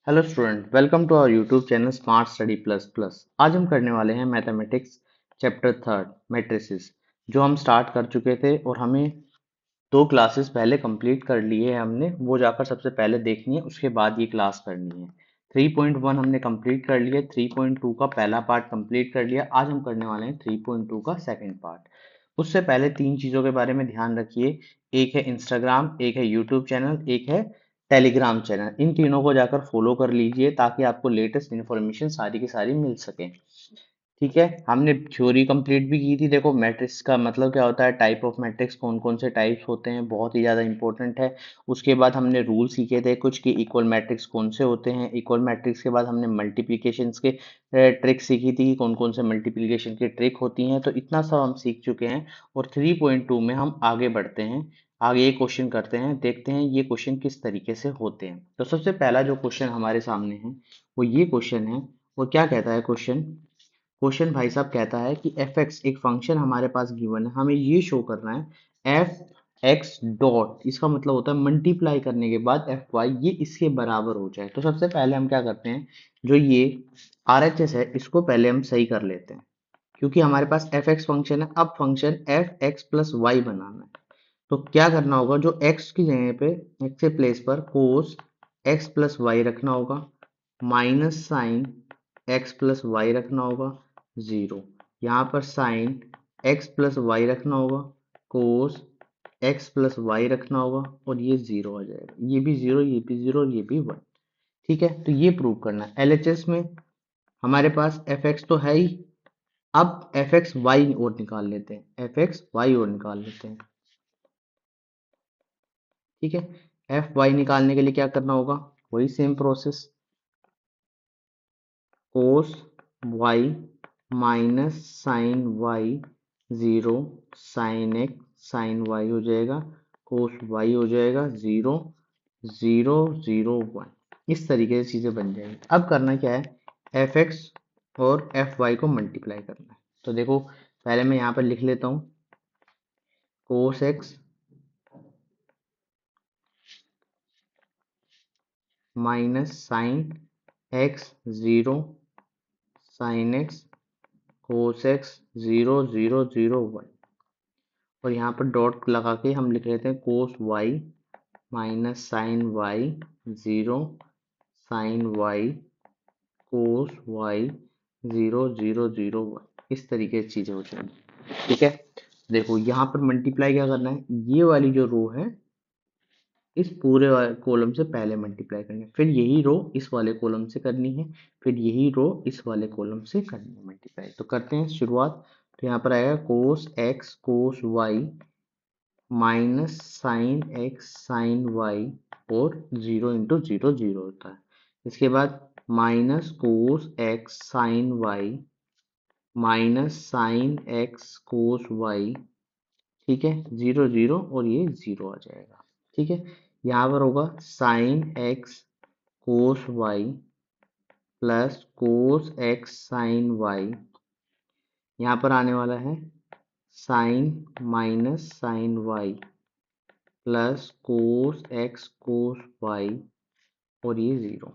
Hello student, welcome to our YouTube channel smart study plus plus. आज हम करने वाले हैं मैथमेटिक्स चैप्टर थर्ड मैट्रिसेस, जो हम स्टार्ट कर चुके थे और हमें दो क्लासेस पहले कंप्लीट कर लिए हैं। हमने वो जाकर सबसे पहले देखनी है, उसके बाद ये क्लास करनी है। 3.1 हमने कंप्लीट कर लिया, 3.2 का पहला पार्ट कंप्लीट कर लिया। आज हम करने वाले हैं 3.2 का सेकंड पार्ट। उससे पहले तीन चीज़ों के बारे में ध्यान रखिए। एक है इंस्टाग्राम, एक है यूट्यूब चैनल, एक है टेलीग्राम चैनल। इन तीनों को जाकर फॉलो कर लीजिए ताकि आपको लेटेस्ट इन्फॉर्मेशन सारी की सारी मिल सके। ठीक है, हमने थ्योरी कंप्लीट भी की थी। देखो, मैट्रिक्स का मतलब क्या होता है, टाइप ऑफ मैट्रिक्स कौन कौन से टाइप्स होते हैं, बहुत ही ज़्यादा इंपॉर्टेंट है। उसके बाद हमने रूल सीखे थे कुछ कि इक्वल मैट्रिक्स कौन से होते हैं। इक्वल मैट्रिक्स के बाद हमने मल्टीप्लिकेशंस के ट्रिक सीखी थी कि कौन कौन से मल्टीप्लिकेशन की ट्रिक होती हैं। तो इतना सब हम सीख चुके हैं और 3.2 में हम आगे बढ़ते हैं। आगे ये क्वेश्चन करते हैं, देखते हैं ये क्वेश्चन किस तरीके से होते हैं। तो सबसे पहला जो क्वेश्चन हमारे सामने है वो ये क्वेश्चन है। वो क्या कहता है क्वेश्चन? क्वेश्चन भाई साहब कहता है कि एफ एक्स एक फंक्शन हमारे पास गिवन है, हमें ये शो करना है एफ एक्स डॉट, इसका मतलब होता है मल्टीप्लाई करने के बाद एफ वाई ये इसके बराबर हो जाए। तो सबसे पहले हम क्या करते हैं, जो ये आर एच एस है इसको पहले हम सही कर लेते हैं, क्योंकि हमारे पास एफ एक्स फंक्शन है। अब function f x plus y बनाना है। तो क्या करना होगा, जो x की जगह पे x के प्लेस पर कोस x प्लस वाई रखना होगा, minus sine x plus Y रखना होगा, जीरो। यहाँ पर साइन x प्लस वाई रखना होगा, कोस x प्लस वाई रखना होगा और ये जीरो आ जाएगा। ये भी जीरो, ये भी जीरो और ये भी वन। ठीक है, तो ये प्रूव करना है। एलएचएस में हमारे पास एफ एक्स तो है ही। अब एफ एक्स वाई और निकाल लेते हैं, एफ एक्स वाई और निकाल लेते हैं। ठीक है, एफ वाई निकालने के लिए क्या करना होगा, वही same process. Cos y minus sine y, zero. Sine x sine y हो जाएगा, कोस वाई हो जाएगा, जीरो जीरो जीरो वन। इस तरीके से चीजें बन जाएंगी। अब करना क्या है, एफ एक्स और एफ वाई को मल्टीप्लाई करना है। तो देखो, पहले मैं यहाँ पर लिख लेता हूँ, cos x minus sine x, zero sine x cos x, zero zero zero one. और यहाँ पर डॉट लगा के हम लिख लेते हैं cos y minus sine y, zero sine y cos y, zero zero zero one. इस तरीके से चीजें हो जाएंगी। ठीक है, देखो यहाँ पर मल्टीप्लाई क्या करना है, ये वाली जो रो है इस पूरे कॉलम से पहले मल्टीप्लाई करनी है, फिर यही रो इस वाले कॉलम से करनी है, फिर यही रो इस वाले कॉलम से करनी है मल्टीप्लाई। तो करते हैं शुरुआत। तो यहाँ पर आएगा cos x cos y minus sine x sine y और जीरो इंटू जीरो जीरो होता है। इसके बाद minus cos x sine y minus sine x cos y. ठीक है, जीरो जीरो और ये जीरो आ जाएगा। ठीक है, यहाँ पर होगा sine x cos y plus cos x sine y. यहाँ पर आने वाला है sine minus sine y plus cos x cos y और ये जीरो।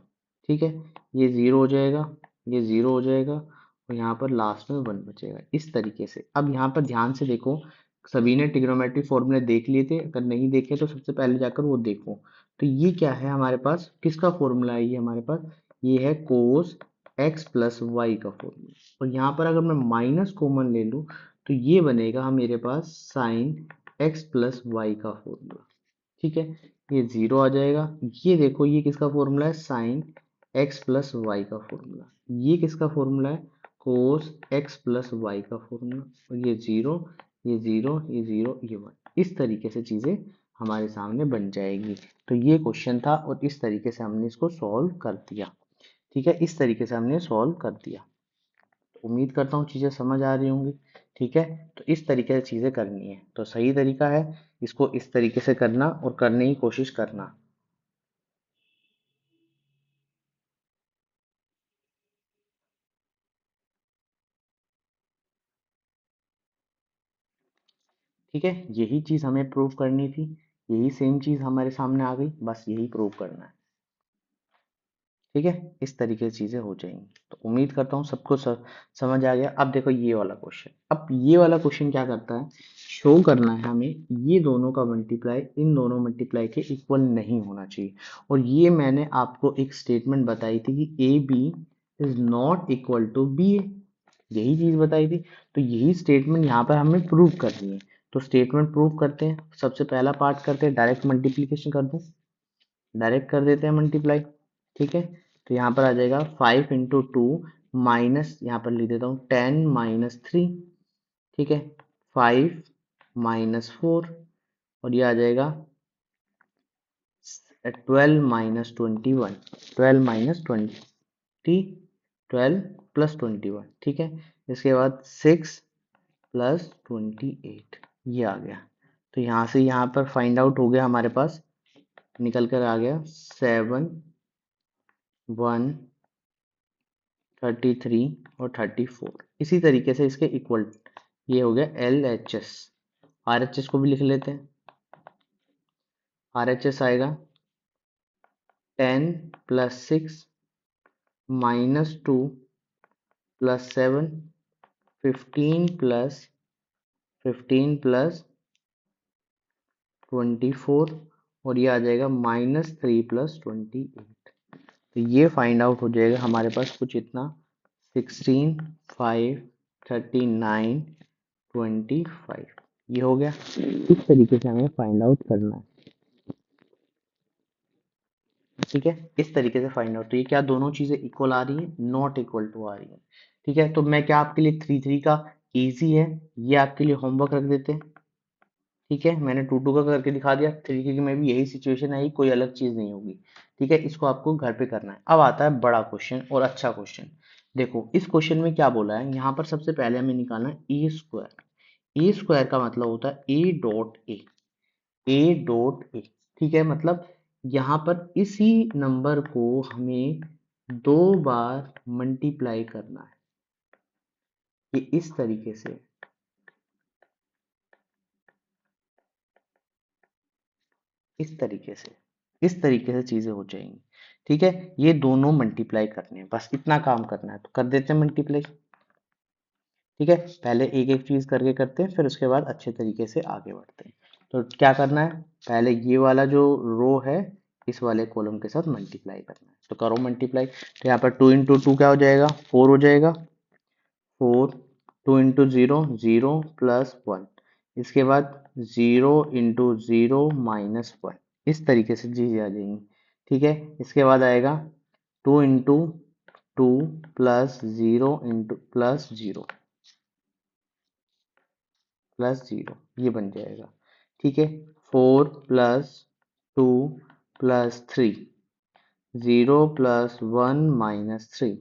ठीक है, ये जीरो हो जाएगा, ये जीरो हो जाएगा और यहाँ पर लास्ट में वन बचेगा। इस तरीके से अब यहाँ पर ध्यान से देखो, सभी ने ट्रिग्नोमेट्री फॉर्मूले देख लिए थे, अगर नहीं देखे तो सबसे पहले जाकर वो देखो। तो ये क्या है हमारे पास, किसका फॉर्मूला है ये हमारे पास, ये है कोस एक्स प्लस वाई का फॉर्मूला। और यहाँ पर अगर मैं माइनस कॉमन ले लूँ तो ये बनेगा मेरे पास साइन एक्स प्लस वाई का फॉर्मूला। ठीक है, ये जीरो आ जाएगा। ये देखो, ये किसका फॉर्मूला है, साइन एक्स प्लस वाई का फॉर्मूला। ये किसका फॉर्मूला है, कोस एक्स प्लस वाई का फॉर्मूला। और ये जीरो, ये जीरो, ये जीरो, ये वन। इस तरीके से चीजें हमारे सामने बन जाएगी। तो ये क्वेश्चन था और इस तरीके से हमने इसको सॉल्व कर दिया। ठीक है, इस तरीके से हमने सॉल्व कर दिया। उम्मीद करता हूँ चीज़ें समझ आ रही होंगी। ठीक है, तो इस तरीके से चीज़ें करनी है। तो सही तरीका है इसको इस तरीके से करना और करने की कोशिश करना। ठीक है, यही चीज़ हमें प्रूव करनी थी, यही सेम चीज़ हमारे सामने आ गई, बस यही प्रूव करना है। ठीक है, इस तरीके से चीजें हो जाएंगी। तो उम्मीद करता हूँ सबको समझ आ गया। अब देखो ये वाला क्वेश्चन, अब ये वाला क्वेश्चन क्या करता है, शो करना है हमें ये दोनों का मल्टीप्लाई इन दोनों मल्टीप्लाई के इक्वल नहीं होना चाहिए। और ये मैंने आपको एक स्टेटमेंट बताई थी कि A B is not equal to B A, यही चीज बताई थी। तो यही स्टेटमेंट यहाँ पर हमें प्रूव करनी है। तो स्टेटमेंट प्रूव करते हैं। सबसे पहला पार्ट करते हैं, डायरेक्ट मल्टीप्लीकेशन कर दूं, डायरेक्ट कर देते हैं मल्टीप्लाई। ठीक है, तो यहाँ पर आ जाएगा 5 × 2 माइनस, यहाँ पर लिख देता हूँ 10 - 3। ठीक है, 5 - 4, और ये आ जाएगा 12 - 21, 12 - 20, 12 + 21। ठीक है, इसके बाद 6 + 28, ये आ गया। तो यहाँ से यहाँ पर फाइंड आउट हो गया, हमारे पास निकल कर आ गया 7, 1, 33 और 34। इसी तरीके से इसके इक्वल ये हो गया LHS। RHS को भी लिख लेते हैं। RHS आएगा 10 + 6 - 2 + 7, 15 + 24, और ये आ जाएगा -3 + 28। तो ये फाइंड आउट हो जाएगा हमारे पास कुछ इतना 16, 5, 39, 25, ये हो गया। इस तरीके से हमें फाइंड आउट करना है। ठीक है, इस तरीके से फाइंड आउट। तो ये क्या दोनों चीजें इक्वल आ रही है, नॉट इक्वल टू आ रही है। ठीक है, तो मैं क्या आपके लिए 3 का इजी है, ये आपके लिए होमवर्क रख देते हैं। ठीक है, मैंने 2 का करके दिखा दिया, 3 में भी यही सिचुएशन है, कोई अलग चीज नहीं होगी। ठीक है, इसको आपको घर पे करना है। अब आता है बड़ा क्वेश्चन और अच्छा क्वेश्चन। देखो इस क्वेश्चन में क्या बोला है, यहाँ पर सबसे पहले हमें निकालना है ए स्क्वायर। ए स्क्वायर का मतलब होता है ए डॉट ए। ठीक है, मतलब यहाँ पर इसी नंबर को हमें 2 बार मल्टीप्लाई करना है, ये इस तरीके से, इस तरीके से चीजें हो जाएंगी। ठीक है, ये दोनों मल्टीप्लाई करने हैं, बस इतना काम करना है, तो कर देते हैं मल्टीप्लाई। ठीक है, पहले एक एक चीज करके करते हैं, फिर उसके बाद अच्छे तरीके से आगे बढ़ते हैं। तो क्या करना है, पहले ये वाला जो रो है इस वाले कॉलम के साथ मल्टीप्लाई करना है, तो करो मल्टीप्लाई। तो यहाँ पर 2 × 2 क्या हो जाएगा, 4 हो जाएगा। 4, 2 × 0, 0 + 1। इसके बाद 0 × 0 - 1, इस तरीके से चीजें आ जाएंगी। ठीक है, इसके बाद आएगा 2 × 2 + 0 + 0 +0, ये बन जाएगा। ठीक है, 4 + 2 + 3, 0 + 1 - 3।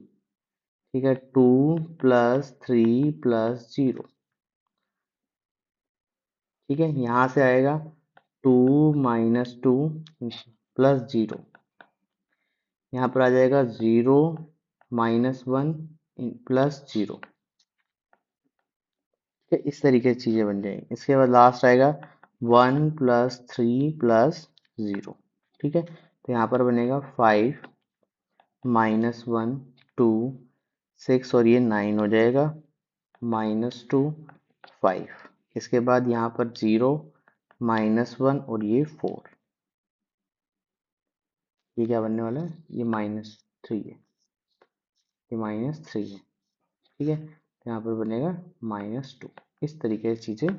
ठीक है, 2 + 3 + 0। ठीक है, यहाँ से आएगा 2 - 2 + 0, यहाँ पर आ जाएगा 0 - 1 + 0। ठीक है, इस तरीके से चीजें बन जाएंगी। इसके बाद लास्ट आएगा 1 + 3 + 0। ठीक है, तो यहाँ पर बनेगा 5 - 1, 2, 6, और ये 9 हो जाएगा, -2, 5। इसके बाद यहाँ पर 0 - 1 और ये 4, ये क्या बनने वाला है, ये -3 है, ये -3 है। ठीक है, तो यहाँ पर बनेगा -2। इस तरीके से चीजें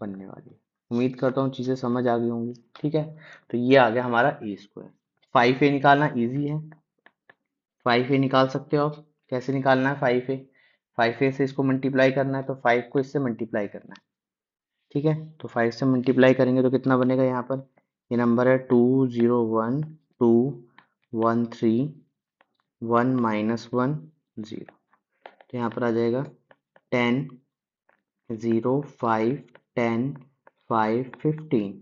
बनने वाली है। उम्मीद करता हूँ चीजें समझ आ गई होंगी। ठीक है, तो ये आ गया हमारा ए स्क्वायर। 5a निकालना इजी है, 5a निकाल सकते हो आप। कैसे निकालना है 5a, 5a से इसको मल्टीप्लाई करना है, तो 5 को इससे मल्टीप्लाई करना है। ठीक है, तो 5 से मल्टीप्लाई करेंगे तो कितना बनेगा, यहाँ पर ये नंबर है 2, 0, 1, 2, 1, 3, 1 - 1, 0। तो यहाँ पर आ जाएगा 10, 0, 5, 10, 5, 15,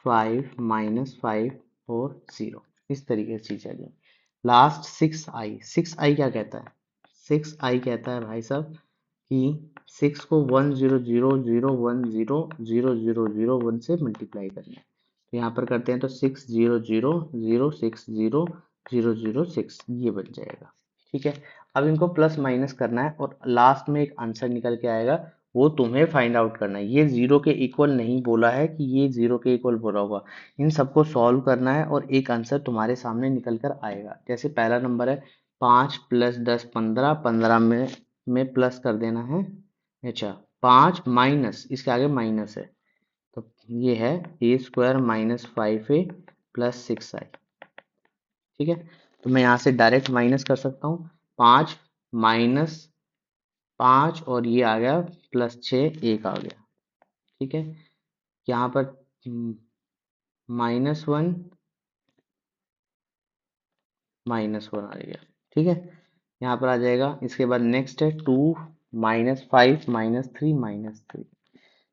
5 - 5 और 0। इस तरीके से चीज आ जाएगी। लास्ट 6i, 6i क्या कहता है, 6i कहता है भाई साहब कि 6 को 1, 0, 0, 0, 1, 0, 0, 0, 0, 1 से मल्टीप्लाई करना है। तो यहाँ पर करते हैं, तो 6, 0, 0, 0, 6, 0, 006 ये बन जाएगा। ठीक है, अब इनको प्लस माइनस करना है और लास्ट में एक आंसर निकल के आएगा, वो तुम्हें फाइंड आउट करना है। ये जीरो के इक्वल नहीं बोला है कि ये जीरो के इक्वल बोला होगा, इन सबको सॉल्व करना है और एक आंसर तुम्हारे सामने निकल कर आएगा। जैसे पहला नंबर है 5 + 10 15, 15 में प्लस कर देना है। अच्छा, 5 माइनस इसके आगे माइनस है, तो ये है a² - 5a + 6i। ठीक है, तो मैं यहाँ से डायरेक्ट माइनस कर सकता हूँ। 5 माइनस 5 और ये आ गया +6 एक आ गया। ठीक है, यहाँ पर -1 -1 आ गया। ठीक है, यहाँ पर आ जाएगा। इसके बाद नेक्स्ट है 2 - 5 - 3 - 3।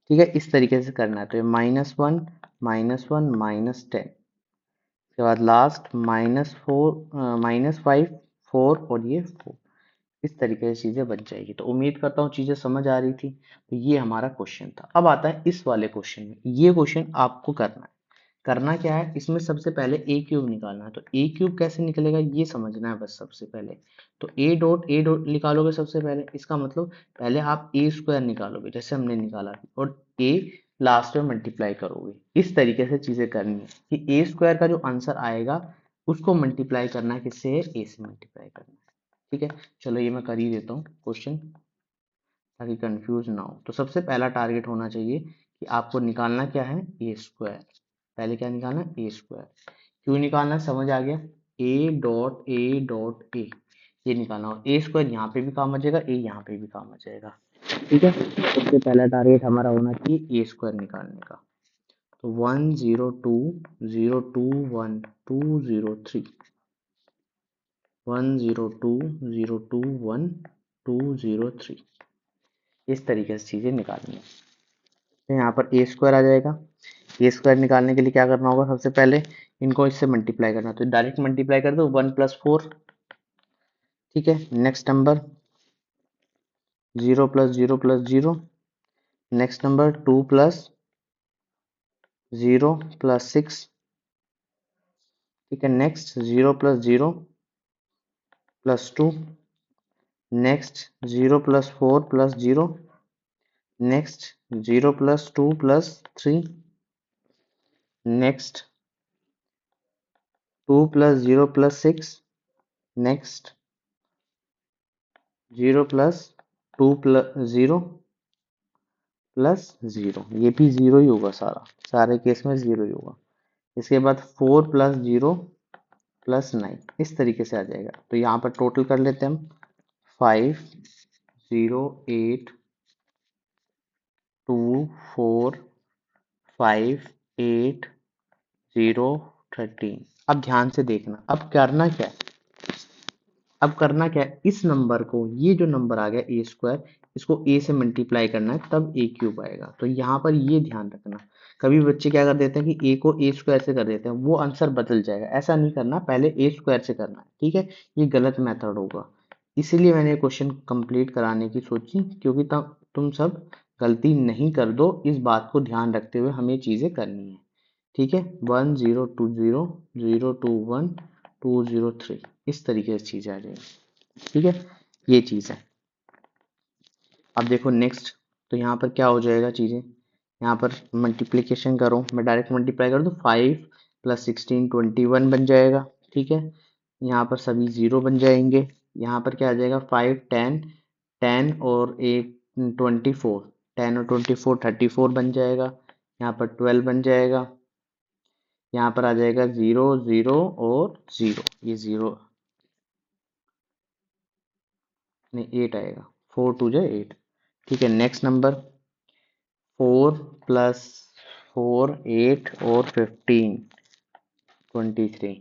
ठीक है, इस तरीके से करना है। तो ये -1 -1 -10, उसके बाद लास्ट -5 4 और ये 4। इस तरीके से चीजें बन जाएगी। तो उम्मीद करता हूँ चीजें समझ आ रही थी। तो ये हमारा क्वेश्चन था। अब आता है इस वाले क्वेश्चन में। ये क्वेश्चन आपको करना है। करना क्या है, इसमें सबसे पहले ए क्यूब निकालना है। तो ए क्यूब कैसे निकलेगा ये समझना है बस सबसे पहले। तो ए डॉट निकालोगे सबसे पहले, इसका मतलब पहले आप a² निकालोगे जैसे हमने निकाला, और ए लास्ट में मल्टीप्लाई करोगे। इस तरीके से चीजें करनी है कि a² का जो आंसर आएगा उसको मल्टीप्लाई करना है, किससे? ए से मल्टीप्लाई करना है। ठीक है, चलो ये मैं कर ही देता हूँ क्वेश्चन ताकि कंफ्यूज ना हो। तो सबसे पहला टारगेट होना चाहिए कि आपको निकालना क्या है, a²। पहले क्या निकालना है, a²। क्यों निकालना है समझ आ गया। a.a.a ये निकालना, और a² यहाँ पे भी काम आ जाएगा, a यहाँ पे भी काम आ जाएगा। ठीक है, सबसे पहला टारगेट हमारा होना चाहिए a² निकालने का। तो 1 0 2 0 2 1 2 0 3 1 0 2 0 2 1 2 0 3। इस तरीके से चीजें निकालनी है। तो यहाँ पर a² आ जाएगा। a² निकालने के लिए क्या करना होगा, सबसे पहले इनको इससे मल्टीप्लाई करना। तो डायरेक्ट मल्टीप्लाई कर दो, 1 + 4। ठीक है, नेक्स्ट नंबर 0 + 0 + 0। Next number 2 + 0 + 6। ठीक है, next 0 + 0 + 2। Next 0 + 4 + 0। Next 0 + 2 + 3। Next 2 + 0 + 6। Next 0 + 2 + 0 + 0। ये भी 0 ही होगा, सारे केस में 0 ही होगा। इसके बाद 4 + 0 + 9। इस तरीके से आ जाएगा। तो यहाँ पर टोटल कर लेते हैं हम। 5 0 8 2 4 5 8 0 13। अब ध्यान से देखना, अब करना क्या है, अब करना क्या है, इस नंबर को, ये जो नंबर आ गया a², इसको a से मल्टीप्लाई करना है, तब a³ आएगा। तो यहाँ पर ये ध्यान रखना। कभी बच्चे क्या कर देते हैं कि a को a² से कर देते हैं, वो आंसर बदल जाएगा। ऐसा नहीं करना, पहले a² से करना है। ठीक है, ये गलत मेथड होगा। इसीलिए मैंने क्वेश्चन कंप्लीट कराने की सोची, क्योंकि तब तुम सब गलती नहीं कर दो। इस बात को ध्यान रखते हुए हमें चीजें करनी है। ठीक है, 1 0 2 0 0 2 1 2 0 3। इस तरीके से चीजें आ जाएगी। ठीक है, ये चीज है। अब देखो नेक्स्ट, तो यहाँ पर क्या हो जाएगा चीजें, यहाँ पर मल्टीप्लीकेशन करो, मैं डायरेक्ट मल्टीप्लाई कर दूँ। 5 + 16 21 बन जाएगा। ठीक है, यहाँ पर सभी 0 बन जाएंगे। यहाँ पर क्या आ जाएगा, 5 10 10 और 8 24 10 और 24 34 बन जाएगा। यहाँ पर 12 बन जाएगा। यहाँ पर आ जाएगा 0 0 और 0, ये 0 नहीं 8 आएगा। 4 2 जा 8। ठीक है, नेक्स्ट नंबर 4 + 4 8 और 15 23।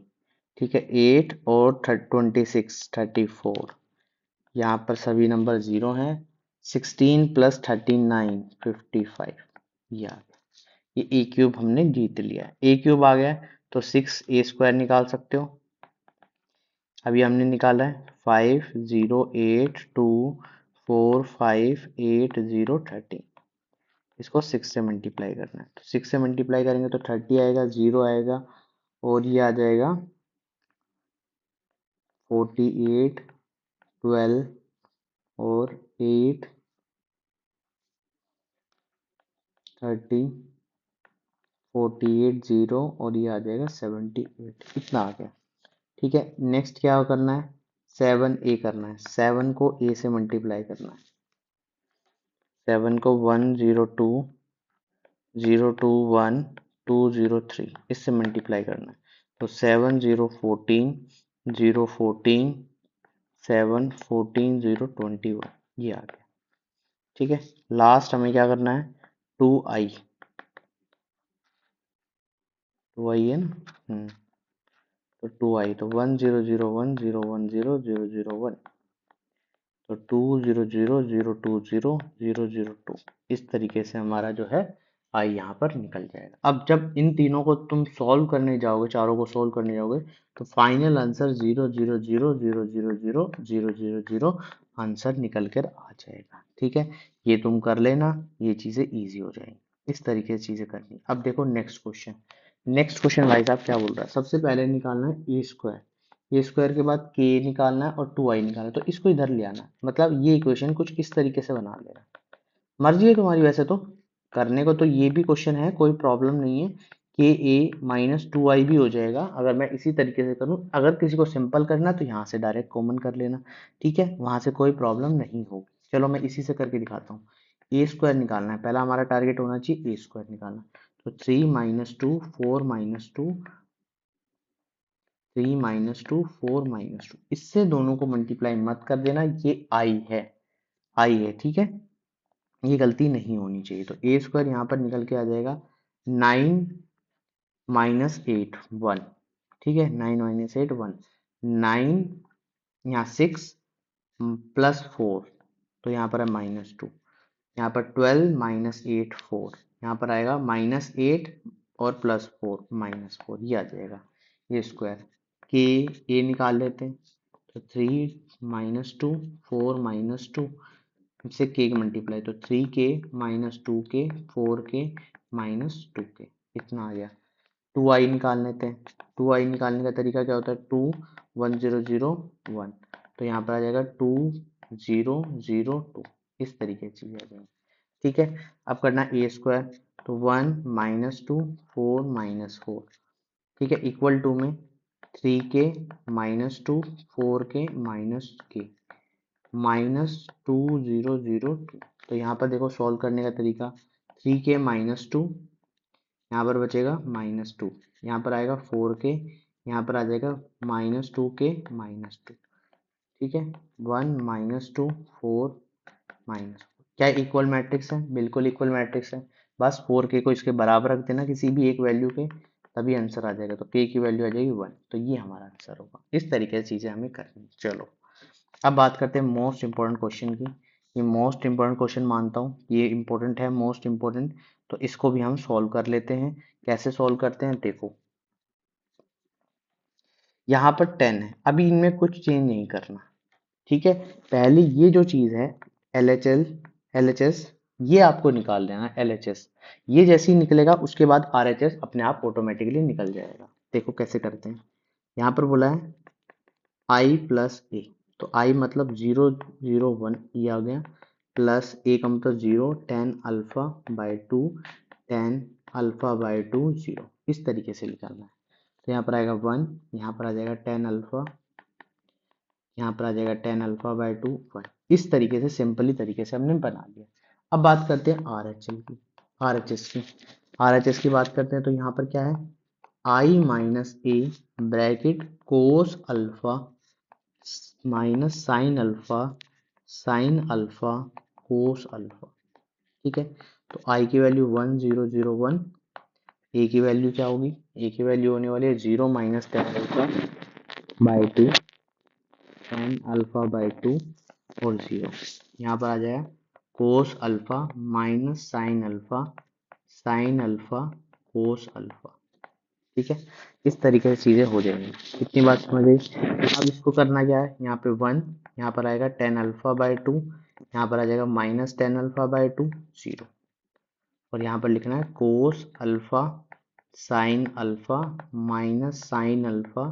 ठीक है, 8 और 26 34। यहाँ पर सभी नंबर 0 हैं। 16 + 39 55। ये आ गया। ये a³ हमने जीत लिया है। a³ आ गया तो 6a² निकाल सकते हो। अभी हमने निकाला है 5 0 8 2 4 5 8 0 13। इसको 6 से मल्टीप्लाई करना है। तो 6 से मल्टीप्लाई करेंगे तो 30 आएगा, 0 आएगा, और ये आ जाएगा 48 12 और 8 30 48 0 और ये आ जाएगा 78, इतना आ गया। ठीक है, नेक्स्ट क्या करना है, 7a करना है। 7 को a से मल्टीप्लाई करना है। 7 को 1 0 2 0 2 1 2 0 3 इससे मल्टीप्लाई करना है। तो 7 0 14 0 14 7 14 0 21 ये आ गया। ठीक है, लास्ट हमें क्या करना है, 2i है ना। तो 2i तो 1 0 0 1 0 1 0 0 0 1 तो 2 0 0 0 2 0 0 0 2 इस तरीके से हमारा जो है i यहाँ पर निकल जाएगा। अब जब इन तीनों को तुम सॉल्व करने जाओगे, चारों को सॉल्व करने जाओगे, तो फाइनल आंसर 0 0 0 0 0 0 0 0 0 आंसर निकल कर आ जाएगा। ठीक है, ये तुम कर लेना, ये चीजें इजी हो जाएंगी। इस तरीके से चीजें करनी। अब देखो नेक्स्ट क्वेश्चन। नेक्स्ट क्वेश्चन भाई साहब क्या बोल रहा है, सबसे पहले निकालना है ए स्क्वायर। ए स्क्वायर के बाद के निकालना है और 2i निकालना है। तो इसको इधर ले आना है। मतलब ये इक्वेशन कुछ इस तरीके से बना लेना। मर्जी है तुम्हारी, वैसे तो करने को तो ये भी क्वेश्चन है, कोई प्रॉब्लम नहीं है। के ए माइनस 2i भी हो जाएगा अगर मैं इसी तरीके से करूँ। अगर किसी को सिंपल करना तो यहाँ से डायरेक्ट कॉमन कर लेना। ठीक है, वहां से कोई प्रॉब्लम नहीं होगी। चलो मैं इसी से करके दिखाता हूँ। ए स्क्वायर निकालना है, पहला हमारा टारगेट होना चाहिए ए स्क्वायर निकालना। तो 3 माइनस 2 4 माइनस 2 3 माइनस 2 4 माइनस 2 इससे दोनों को मल्टीप्लाई मत कर देना, ये आई है, आई है। ठीक है, ये गलती नहीं होनी चाहिए। तो ए स्क्वायर यहाँ पर निकल के आ जाएगा 9 माइनस 8 1। ठीक है, 9 माइनस 8 1 9 यहाँ 6 प्लस 4 तो यहाँ पर है माइनस 2। यहाँ पर 12 माइनस 8 4 यहाँ पर आएगा माइनस 8 और प्लस 4 माइनस 4 ये आ जाएगा ये स्क्वायर। के ए निकाल लेते हैं। तो 3 माइनस 2 4 माइनस 2 से के मल्टीप्लाई, तो 3k minus 2k 4k minus 2k इतना आ गया। 2i निकाल लेते हैं। 2i निकालने का तरीका क्या होता है, 2 1 0 0 1 तो यहाँ पर आ जाएगा 2 0 0 2 इस तरीके से चीजें आ जाएंगी। ठीक है, अब करना ए स्क्वायर। तो 1 माइनस 2 4 माइनस 4 ठीक है, इक्वल टू में 3k minus 2 4k minus k minus 2 0 0 2 तो यहाँ पर देखो सॉल्व करने का तरीका, 3k माइनस 2 यहाँ पर बचेगा माइनस 2 यहाँ पर आएगा 4k यहाँ पर आ जाएगा माइनस 2k माइनस 2। ठीक है, 1 माइनस 2 4 माइनस, क्या इक्वल मैट्रिक्स है, बिल्कुल इक्वल मैट्रिक्स है। बस 4k को इसके बराबर रख देना किसी भी एक वैल्यू के, तभी आंसर आ जाएगा। तो k की वैल्यू आ जाएगी 1, तो ये हमारा आंसर होगा। इस तरीके से चीजें हमें करनी। चलो अब बात करते हैं मोस्ट इंपॉर्टेंट क्वेश्चन की। ये मोस्ट इंपॉर्टेंट क्वेश्चन मानता हूँ, ये इंपॉर्टेंट है, मोस्ट इंपॉर्टेंट। तो इसको भी हम सॉल्व कर लेते हैं। कैसे सॉल्व करते हैं देखो, यहाँ पर 10 है, अभी इनमें कुछ चेंज नहीं करना। ठीक है, पहले ये जो चीज है LHS ये आपको निकाल देना है। LHS ये जैसे ही निकलेगा उसके बाद RHS अपने आप ऑटोमेटिकली निकल जाएगा। देखो कैसे करते हैं, यहाँ पर बोला है i प्लस ए, तो i मतलब 0 0 1 ये आ गया, प्लस ए का मतलब 0 10 अल्फा बाई 2 10 अल्फा बाई 2 0 इस तरीके से निकालना है। तो यहाँ पर आएगा 1, यहाँ पर आ जाएगा 10 अल्फा, यहाँ पर आ जाएगा 10 अल्फा बाई 2 1। इस तरीके से सिंपली तरीके से हमने बना लिया। अब बात करते हैं RHS की बात करते हैं। तो यहाँ पर क्या है, i minus A bracket cos alpha minus sine alpha cos alpha. ठीक है, तो i की वैल्यू 1 0 0 1, a की वैल्यू क्या होगी, a की वैल्यू होने वाली है 0 minus 10 alpha by 2 10 alpha by 2 और 0। यहाँ पर आ जाएगा cos alpha minus sine alpha cos alpha. ठीक है, इस तरीके से चीजें हो जाएंगी। इतनी बात समझ गई। अब इसको करना क्या है, यहाँ पे 1, यहाँ पर आएगा 10 अल्फा बाई 2, यहाँ पर आ जाएगा माइनस 10 अल्फा बाई 2 0 और यहाँ पर लिखना है cos alpha sine alpha minus sine alpha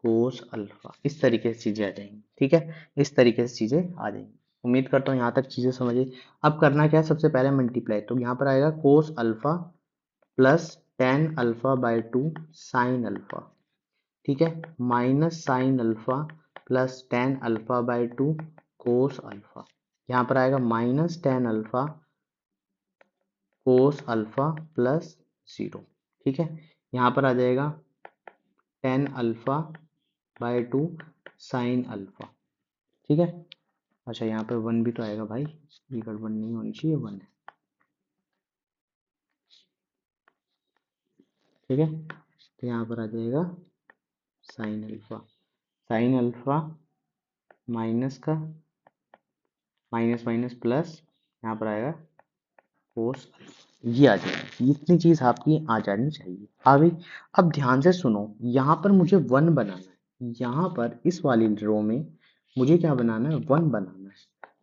cos alpha, इस तरीके से चीजें आ जाएंगी। ठीक है, इस तरीके से चीजें आ जाएंगी। उम्मीद करता हूँ यहाँ तक चीजें समझिए। अब करना क्या है, सबसे पहले मल्टीप्लाई, तो यहाँ पर आएगा cos alpha plus tan alpha by two sine alpha, ठीक है, minus sine alpha plus tan alpha by two cos alpha. यहाँ पर आएगा minus tan alpha cos alpha plus zero. ठीक है, यहाँ पर आ जाएगा ten alpha by to sine alpha. ठीक है, अच्छा यहाँ पे वन भी तो आएगा भाई, ये गड़बड़ नहीं होनी चाहिए, वन है। ठीक है, तो यहाँ पर आ जाएगा साइन अल्फा माइनस का माइनस माइनस प्लस, यहाँ पर आएगा कोस, ये आ जाएगी। इतनी चीज आपकी आ जानी चाहिए। आ गई। अब ध्यान से सुनो, यहाँ पर मुझे वन बनाना है, यहाँ पर इस वाली रो में मुझे क्या बनाना है, वन बनाना है।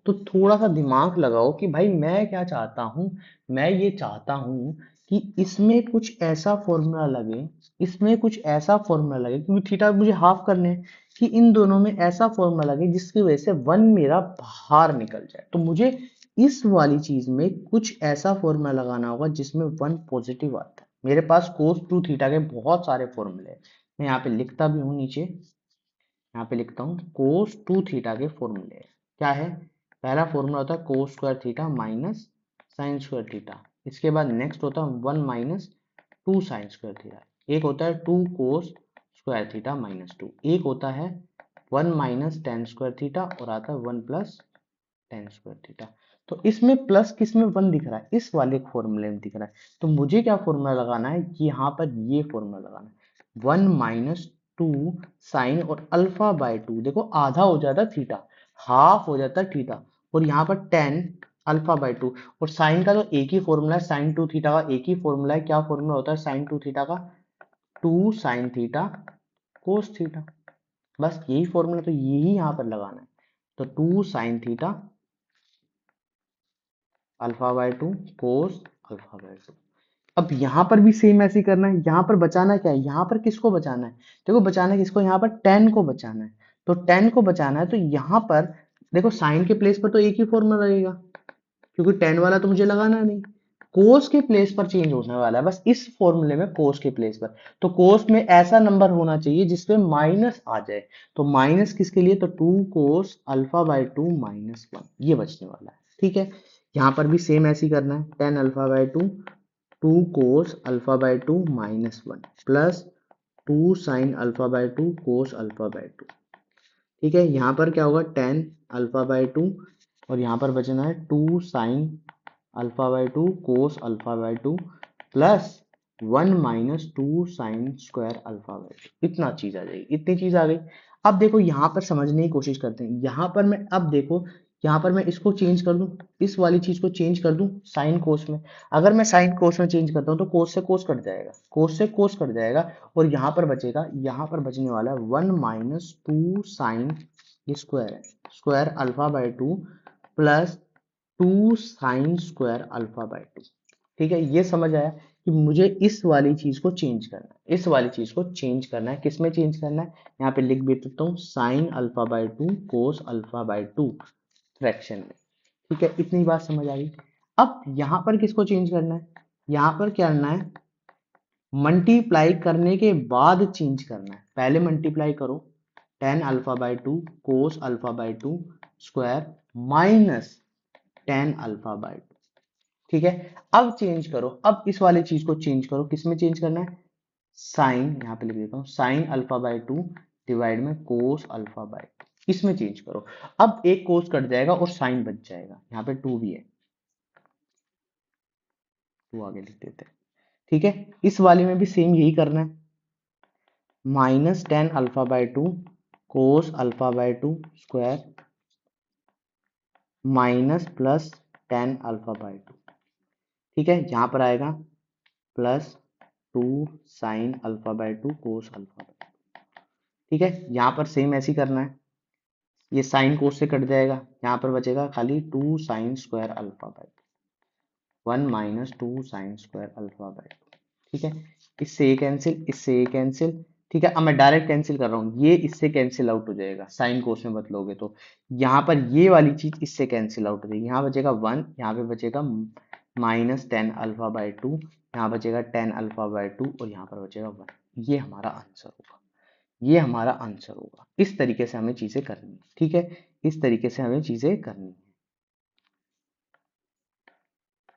तो थोड़ा सा दिमाग लगाओ कि भाई मैं क्या चाहता हूँ। मैं ये चाहता हूँ कि इसमें कुछ ऐसा फॉर्मूला लगे, इसमें कुछ ऐसा फॉर्मूला लगे, क्योंकि थीटा मुझे हाफ करने हैं, कि इन दोनों में ऐसा फॉर्मूला लगे जिसकी वजह से वन मेरा बाहर निकल जाए। तो मुझे इस वाली चीज में कुछ ऐसा फॉर्मूला लगाना होगा जिसमें वन पॉजिटिव आता है। मेरे पास कोस टू थीटा के बहुत सारे फॉर्मूले हैं, मैं यहाँ पे लिखता भी हूँ नीचे, यहाँ पे लिखता हूँ कोस टू थीटा के फॉर्मूले। क्या है, पहला फॉर्मूला होता है cos square theta minus sine square theta. इसके बाद नेक्स्ट होता है one minus two sine square theta. एक होता है two cos square theta minus two. एक होता है one minus tan square theta, और आता है one plus tan square theta. तो इसमें प्लस किस में वन दिख रहा है, इस वाले फॉर्मूले में दिख रहा है। तो मुझे क्या फॉर्मूला लगाना है, यहाँ पर ये फॉर्मूला लगाना है, वन माइनस टू साइन और अल्फा बाय टू। देखो आधा हो जाता है थीटा, हाफ हो जाता है थीटा, और यहाँ पर टेन अल्फा बाय टू। और साइन का तो एक ही फॉर्मूला है, साइन टू थीटा का एक ही फॉर्मूला है। क्या फॉर्मूला होता है साइन टू थीटा का, two sine theta cos theta. बस यही फॉर्मूला, तो यही यहाँ पर लगाना है। तो two sine theta alpha by two cos alpha by two. अब यहाँ पर भी सेम ऐसे ही करना है। यहाँ पर बचाना क्या है, यहाँ पर किसको बचाना है, देखो बचाना है किसको, यहाँ पर टेन को बचाना है। तो टेन को बचाना है, तो यहाँ पर देखो साइन के प्लेस पर तो एक ही फॉर्मूला रहेगा, क्योंकि टेन वाला तो मुझे लगाना नहीं। कोस के प्लेस पर चेंज होने वाला है, बस इस फॉर्मूले में कोस के प्लेस पर। तो कोस में ऐसा नंबर होना चाहिए जिसमें माइनस आ जाए। तो माइनस किसके लिए, तो two cos alpha by two minus one, ये बचने वाला है। ठीक है, यहाँ पर भी सेम ऐसे ही करना है, tan alpha by two two cos alpha by two minus one plus two sine alpha by two cos alpha by two. ठीक है, यहाँ पर क्या होगा, टेन अल्फा बाय टू, और यहाँ पर बचना है two sine alpha by two cos alpha by two plus one minus two sine square alpha by two. इतना चीज आ जाएगी, इतनी चीज आ गई। अब देखो यहाँ पर समझने की कोशिश करते हैं। यहाँ पर मैं, अब देखो यहाँ पर मैं इसको चेंज कर दूं, इस वाली चीज को चेंज कर दूं साइन कोस में। अगर मैं साइन कोस में चेंज करता हूँ तो कोस से कोस कट जाएगा, कोस से कोस कट जाएगा, और यहाँ पर बचेगा, यहाँ पर बचने वाला है one minus two sine square है, square alpha by two plus two sine square alpha by two. ठीक है, ये समझ आया कि मुझे इस वाली चीज को चेंज करना है, इस वाली चीज को चेंज करना है। किस में चेंज करना है, यहाँ पे लिख भी देता हूँ, sign alpha by two cos alpha by to fraction में। ठीक है, इतनी बात समझ आ गई। अब यहाँ पर किसको चेंज करना है, यहाँ पर क्या करना है, मल्टीप्लाई करने के बाद चेंज करना है। पहले मल्टीप्लाई करो, ten alpha by two cos alpha by to square minus ten alpha by two. ठीक है, अब चेंज करो, अब इस वाली चीज को चेंज करो। किस में चेंज करना है, साइन, यहाँ पे लिख देता हूँ, sign alpha by to divide में कोस अल्फा बाय टू, इसमें चेंज करो। अब एक कोस कट जाएगा और साइन बच जाएगा, यहाँ पे टू भी है, टू आगे लिख देते हैं। ठीक है, इस वाले में भी सेम यही करना है, minus ten alpha by two cos alpha by to square minus plus ten alpha by two. ठीक है, यहाँ पर आएगा plus two sine alpha by two cos alpha by two. ठीक है, यहाँ पर सेम ऐसे ही करना है, ये साइन कोस से कट जाएगा, यहाँ पर बचेगा खाली two sine square alpha by two, one minus two sine square alpha by two. ठीक है, इससे ये कैंसिल, इससे ये कैंसिल। ठीक है, अब मैं डायरेक्ट कैंसिल कर रहा हूँ, ये इससे कैंसिल आउट हो जाएगा, साइन कोस में बदलोगे तो यहाँ पर ये वाली चीज इससे कैंसिल आउट हो जाएगी, यहाँ बचेगा 1, यहाँ पे बचेगा -tan α/2, यहाँ बचेगा tan α/2 और यहाँ पर बचेगा 1। ये हमारा आंसर होगा, ये हमारा आंसर होगा। इस तरीके से हमें चीजें करनी है, ठीक है, इस तरीके से हमें चीजें करनी है,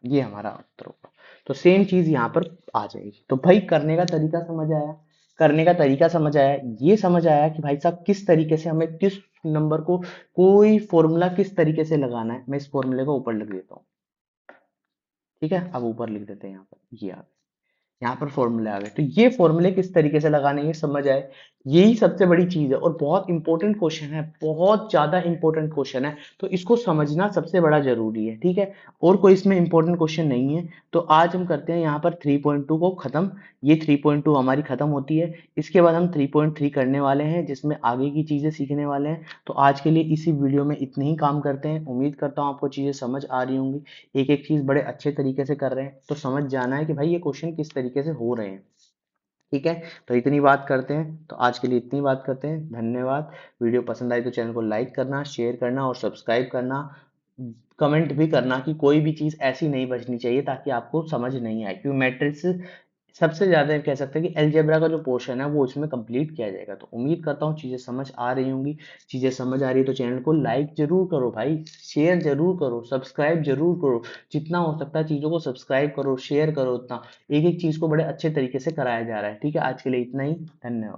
ये हमारा उत्तर होगा। तो सेम चीज यहाँ पर आ जाएगी। तो भाई करने का तरीका समझ आया, करने का तरीका समझ आया, ये समझ आया कि भाई साहब किस तरीके से हमें किस नंबर को कोई फॉर्मूला किस तरीके से लगाना है। मैं इस फॉर्मूले को ऊपर लिख देता हूँ, ठीक है, अब ऊपर लिख देते हैं, यहाँ पर ये आ गया, यहाँ पर फॉर्मूले आ गए। तो ये फॉर्मूले किस तरीके से लगाने ये समझ आए, यही सबसे बड़ी चीज है और बहुत इंपॉर्टेंट क्वेश्चन है, बहुत ज्यादा इंपॉर्टेंट क्वेश्चन है। तो इसको समझना सबसे बड़ा जरूरी है, ठीक है, और कोई इसमें इंपॉर्टेंट क्वेश्चन नहीं है। तो आज हम करते हैं यहाँ पर 3.2 को खत्म, ये 3.2 हमारी खत्म होती है। इसके बाद हम 3.3 करने वाले हैं, जिसमें आगे की चीजें सीखने वाले हैं। तो आज के लिए इसी वीडियो में इतने ही काम करते हैं। उम्मीद करता हूँ आपको चीजें समझ आ रही होंगी, एक एक चीज बड़े अच्छे तरीके से कर रहे हैं। तो समझ जाना है कि भाई ये क्वेश्चन किस तरीके से हो रहे हैं, ठीक है। तो इतनी बात करते हैं, तो आज के लिए इतनी बात करते हैं, धन्यवाद। वीडियो पसंद आई तो चैनल को लाइक करना, शेयर करना और सब्सक्राइब करना, कमेंट भी करना कि कोई भी चीज ऐसी नहीं बचनी चाहिए ताकि आपको समझ नहीं आए, क्योंकि मैट्रिक्स सबसे ज्यादा कह सकते हैं कि अलजेब्रा का जो पोर्शन है वो इसमें कंप्लीट किया जाएगा। तो उम्मीद करता हूँ चीजें समझ आ रही होंगी। चीजें समझ आ रही है तो चैनल को लाइक जरूर करो भाई, शेयर जरूर करो, सब्सक्राइब जरूर करो, जितना हो सकता है चीजों को सब्सक्राइब करो, शेयर करो, उतना एक एक चीज को बड़े अच्छे तरीके से कराया जा रहा है, ठीक है। आज के लिए इतना ही, धन्यवाद।